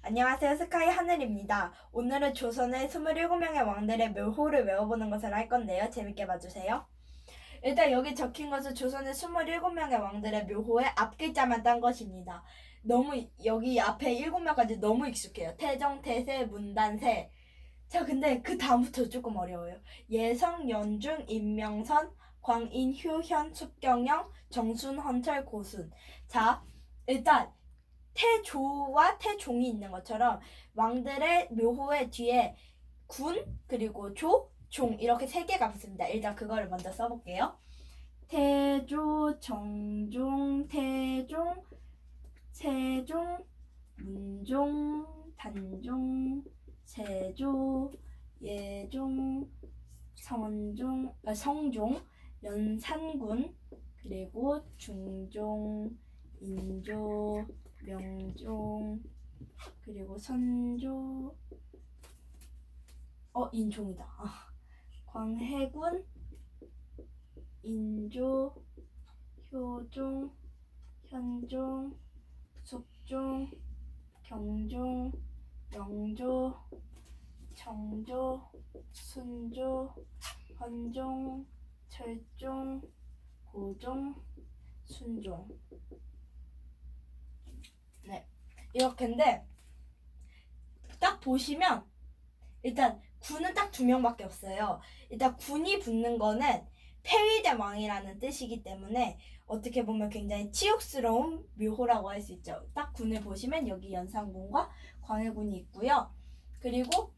안녕하세요. 스카이 하늘입니다. 오늘은 조선의 27명의 왕들의 묘호를 외워보는 것을 할 건데요. 재밌게 봐주세요. 일단 여기 적힌 것은 조선의 27명의 왕들의 묘호의 앞글자만 딴 것입니다. 너무 여기 앞에 7명까지 너무 익숙해요. 태정, 태세, 문단세. 자, 근데 그 다음부터 조금 어려워요. 예성, 연중, 임명선, 광인, 효현, 숙경영, 정순, 헌철, 고순. 자, 일단 태조와 태종이 있는 것처럼 왕들의 묘호의 뒤에 군 그리고 조, 종 이렇게 세 개가 붙습니다. 일단 그거를 먼저 써볼게요. 태조, 정종, 태종, 세종, 문종, 단종, 세조, 예종, 성종, 연산군, 그리고 중종, 인조, 명종, 그리고 선조, 인종이다. 광해군, 인조, 효종, 현종, 숙종, 경종, 영조, 청조, 순조, 헌종, 철종, 고종, 순종. 네, 이렇게인데 딱 보시면 일단 군은 딱 2명밖에 없어요. 일단 군이 붙는 거는 폐위된 왕이라는 뜻이기 때문에 어떻게 보면 굉장히 치욕스러운 묘호라고 할 수 있죠. 딱 군을 보시면 여기 연산군과 광해군이 있고요. 그리고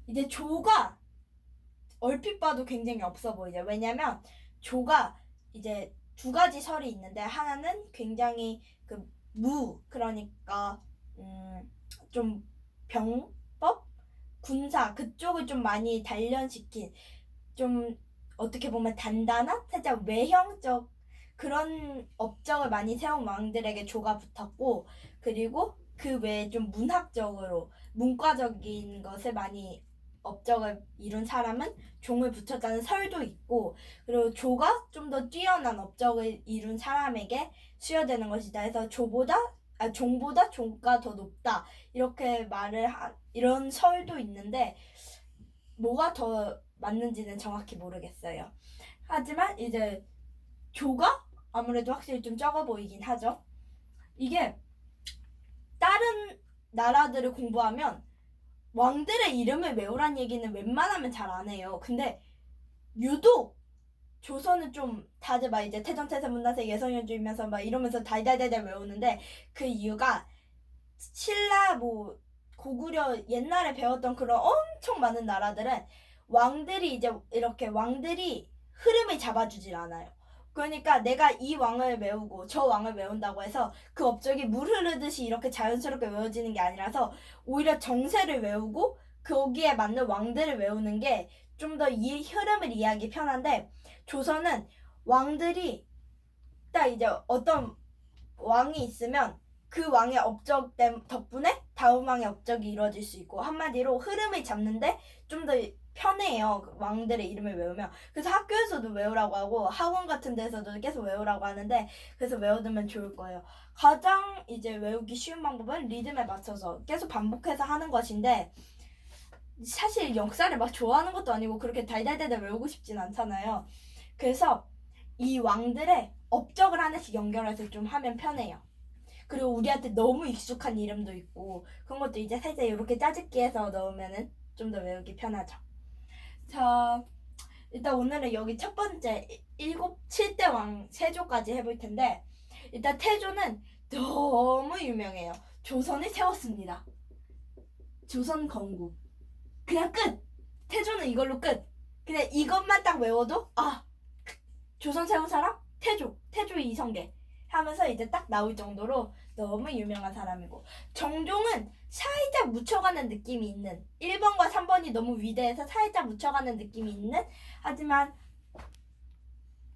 이제 조가 얼핏 봐도 굉장히 없어 보이죠. 왜냐면 조가 이제 2가지 설이 있는데 하나는 굉장히 그러니까 좀 병법, 군사 그쪽을 좀 많이 단련시킨 좀 어떻게 보면 단단한 살짝 외형적 그런 업적을 많이 세운 왕들에게 조가 붙었고, 그리고 그 외에 좀 문학적으로 문과적인 것을 많이 업적을 이룬 사람은 종을 붙였다는 설도 있고, 그리고 조가 좀 더 뛰어난 업적을 이룬 사람에게 수여되는 것이다 해서 종보다 종가 더 높다 이렇게 이런 설도 있는데 뭐가 더 맞는지는 정확히 모르겠어요. 하지만 이제 조가 아무래도 확실히 좀 적어 보이긴 하죠. 이게 다른 나라들을 공부하면 왕들의 이름을 외우란 얘기는 웬만하면 잘 안 해요. 근데 유독 조선은 좀 다들 막 이제 태정, 태세, 문단세, 예성연주이면서 막 이러면서 달달달달 외우는데 그 이유가 신라 고구려 옛날에 배웠던 그런 엄청 많은 나라들은 왕들이 흐름을 잡아주질 않아요. 그러니까 내가 이 왕을 외우고 저 왕을 외운다고 해서 그 업적이 물 흐르듯이 이렇게 자연스럽게 외워지는 게 아니라서 오히려 정세를 외우고 거기에 맞는 왕들을 외우는 게 좀 더 이 흐름을 이해하기 편한데, 조선은 왕들이 딱 이제 어떤 왕이 있으면 그 왕의 업적 덕분에 다음 왕의 업적이 이루어질 수 있고, 한마디로 흐름을 잡는데 좀 더 편해요. 왕들의 이름을 외우면. 그래서 학교에서도 외우라고 하고 학원 같은 데서도 계속 외우라고 하는데, 그래서 외워두면 좋을 거예요. 가장 이제 외우기 쉬운 방법은 리듬에 맞춰서 계속 반복해서 하는 것인데, 사실 역사를 막 좋아하는 것도 아니고 그렇게 달달달달 외우고 싶진 않잖아요. 그래서 이 왕들의 업적을 하나씩 연결해서 좀 하면 편해요. 그리고 우리한테 너무 익숙한 이름도 있고 그런 것도 이제 살짝 이렇게 짜집기 해서 넣으면은 좀 더 외우기 편하죠. 자, 일단 오늘은 여기 첫 번째 7대 왕 세조까지 해볼 텐데, 일단 태조는 너무 유명해요. 조선을 세웠습니다. 조선 건국. 그냥 끝! 태조는 이걸로 끝! 그냥 이것만 딱 외워도 조선 세운 사람? 태조 이성계 하면서 이제 딱 나올 정도로 너무 유명한 사람이고, 정종은 살짝 묻혀가는 느낌이 있는, 1번과 3번이 너무 위대해서 살짝 묻혀가는 느낌이 있는, 하지만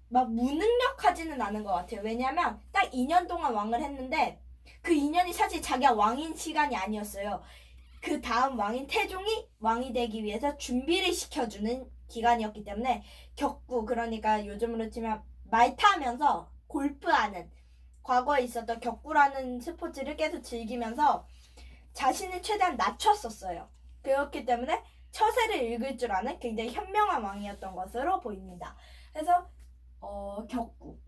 막 무능력하지는 않은 것 같아요. 왜냐면 딱 2년 동안 왕을 했는데 그 2년이 사실 자기가 왕인 시간이 아니었어요. 그 다음 왕인 태종이 왕이 되기 위해서 준비를 시켜주는 기간이었기 때문에 격구, 그러니까 요즘으로 치면 말 타면서 골프하는, 과거에 있었던 격구라는 스포츠를 계속 즐기면서 자신을 최대한 낮췄었어요. 그렇기 때문에 처세를 읽을 줄 아는 굉장히 현명한 왕이었던 것으로 보입니다. 그래서 격구.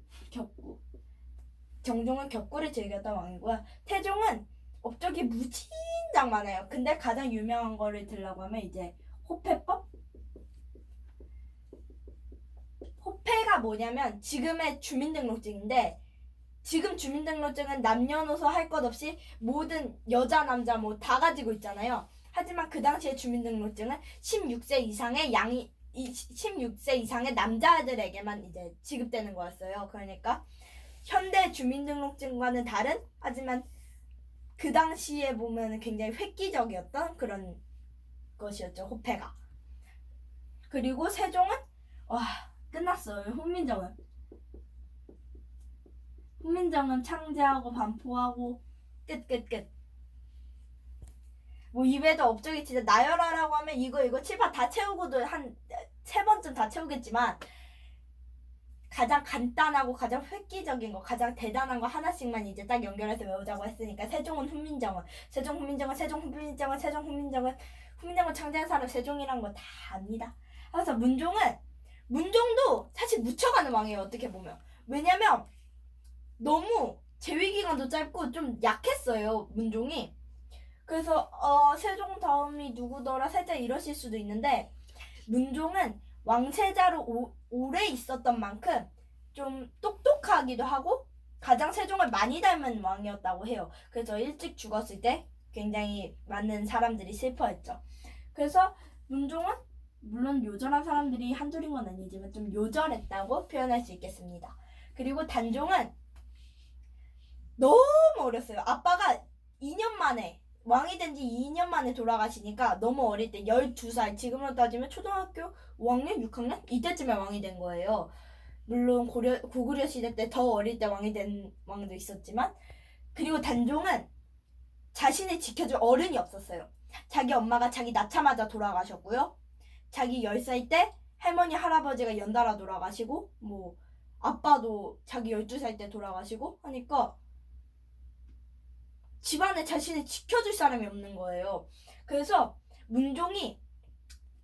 정종은 격구를 즐겼던 왕이고요. 태종은 업적이 무진장 많아요. 근데 가장 유명한 거를 들라고 하면 이제 호패법? 호패가 뭐냐면 지금의 주민등록증인데, 지금 주민등록증은 남녀노소 할 것 없이 모든 여자 남자 뭐 다 가지고 있잖아요. 하지만 그 당시의 주민등록증은 16세 이상의 남자들에게만 이제 지급되는 거였어요. 그러니까 현대 주민등록증과는 다른, 하지만 그 당시에 보면 굉장히 획기적이었던 그런 것이었죠, 호패가. 그리고 세종은 끝났어요. 훈민정음 창제하고 반포하고 끝. 뭐 이외에도 업적이 진짜 나열하라고 하면 이거 칠판 다 채우고도 한 3번쯤 다 채우겠지만, 가장 간단하고 가장 획기적인 거, 가장 대단한 거 하나씩만 이제 딱 연결해서 외우자고 했으니까 세종은 훈민정음, 훈민정음 창제한 사람 세종이란 거 다 압니다. 그래서 문종도 사실 묻혀가는 왕이에요, 어떻게 보면. 왜냐면 너무 재위기간도 짧고 좀 약했어요, 문종이. 그래서 세종 다음이 누구더라 살짝 이러실 수도 있는데, 문종은 왕세자로 오래 있었던 만큼 좀 똑똑하기도 하고 가장 세종을 많이 닮은 왕이었다고 해요. 그래서 일찍 죽었을 때 굉장히 많은 사람들이 슬퍼했죠. 그래서 문종은 물론 요절한 사람들이 한둘인 건 아니지만 좀 요절했다고 표현할 수 있겠습니다. 그리고 단종은 너무 어렸어요. 아빠가 2년 만에, 왕이 된 지 2년 만에 돌아가시니까 너무 어릴 때 12살, 지금으로 따지면 초등학교 5학년, 6학년? 이때쯤에 왕이 된 거예요. 물론 고구려 시대 때 더 어릴 때 왕이 된 왕도 있었지만, 그리고 단종은 자신을 지켜줄 어른이 없었어요. 자기 엄마가 자기 낳자마자 돌아가셨고요. 자기 10살 때 할머니 할아버지가 연달아 돌아가시고, 뭐 아빠도 자기 12살 때 돌아가시고 하니까 집안에 자신을 지켜줄 사람이 없는 거예요. 그래서 문종이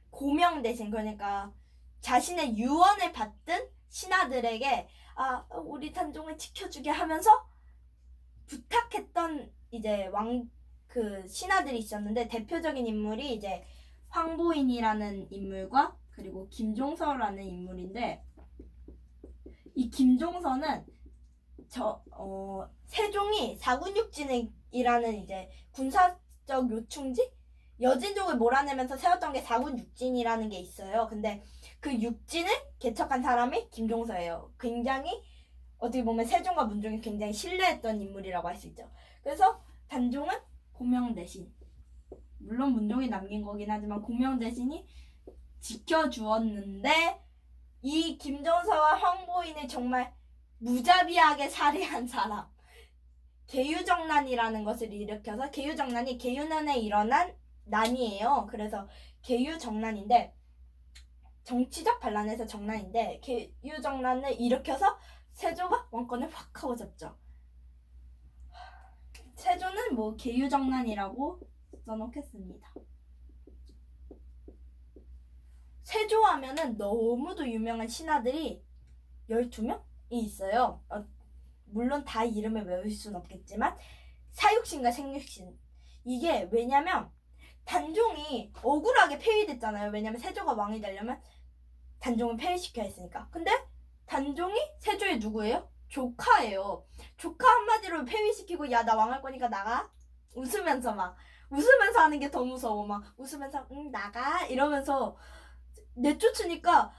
고명 대신, 그러니까 자신의 유언을 받든 신하들에게 우리 단종을 지켜주게 하면서 부탁했던 이제 신하들이 있었는데, 대표적인 인물이 이제 황보인이라는 인물과 그리고 김종서라는 인물인데, 이 김종서는 세종이 사군육진이라는 이제 군사적 요충지? 여진족을 몰아내면서 세웠던 게 사군육진이라는 게 있어요. 근데 그 육진을 개척한 사람이 김종서예요. 굉장히 어떻게 보면 세종과 문종이 굉장히 신뢰했던 인물이라고 할 수 있죠. 그래서 단종은 고명 대신, 물론 문종이 남긴 거긴 하지만 고명 대신이 지켜주었는데, 이 김종서와 황보인을 정말 무자비하게 살해한 사람, 계유정난이라는 것을 일으켜서, 계유정난이 계유년에 일어난 난이에요. 그래서 계유정난인데, 정치적 반란에서 정난인데, 계유정난을 일으켜서 세조가 왕권을 확 하고 잡죠. 세조는 뭐 계유정난이라고 써놓겠습니다. 세조 하면은 너무도 유명한 신하들이 12명이 있어요. 물론 다 이름을 외울 수는 없겠지만 사육신과 생육신, 이게 왜냐면 단종이 억울하게 폐위됐잖아요. 왜냐면 세조가 왕이 되려면 단종을 폐위시켜야 했으니까. 근데 단종이 세조의 누구예요? 조카예요. 조카 한마디로 폐위시키고 야 나 왕할 거니까 나가? 웃으면서 하는 게 더 무서워. 막 웃으면서 나가 이러면서 내쫓으니까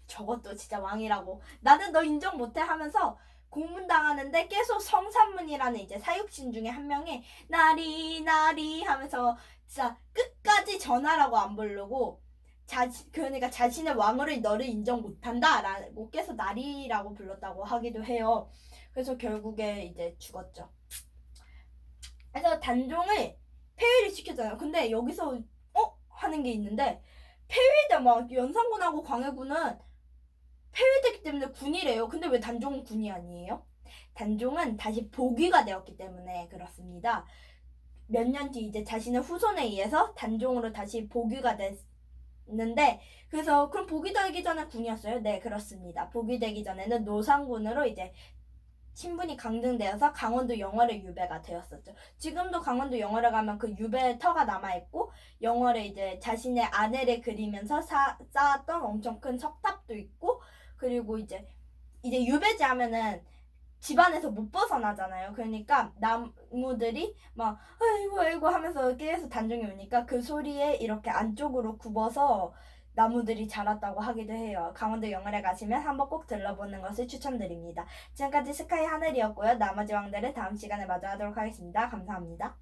저것도 진짜 왕이라고, 나는 너 인정 못해 하면서 고문당하는데 계속 성산문이라는 이제 사육신 중에 한 명이 나리 하면서 진짜 끝까지 전하라고 안 부르고, 그러니까 자신의 왕으로 너를 인정 못한다 라고 계속 나리라고 불렀다고 하기도 해요. 그래서 결국에 이제 죽었죠. 그래서 단종을 폐위를 시켰잖아요. 근데 여기서 하는 게 있는데, 막 연산군하고 광해군은 폐위됐기 때문에 군이래요. 근데 왜 단종은 군이 아니에요? 단종은 다시 복위가 되었기 때문에 그렇습니다. 몇 년 뒤 이제 자신의 후손에 의해서 단종으로 다시 복위가 됐는데, 그래서 그럼 복위 되기 전에 군이었어요? 네, 그렇습니다. 복위 되기 전에는 노상군으로 이제 신분이 강등되어서 강원도 영월에 유배가 되었었죠. 지금도 강원도 영월에 가면 그 유배 터가 남아있고, 영월에 이제 자신의 아내를 그리면서 쌓았던 엄청 큰 석탑도 있고, 그리고 이제 유배지 하면은 집안에서 못 벗어나잖아요. 그러니까 나무들이 막 아이고 아이고 하면서 계속 단종이 오니까 그 소리에 이렇게 안쪽으로 굽어서 나무들이 자랐다고 하기도 해요. 강원도 영월에 가시면 한번 꼭 들러보는 것을 추천드립니다. 지금까지 스카이 하늘이었고요. 나머지 왕들은 다음 시간에 마저 하도록 하겠습니다. 감사합니다.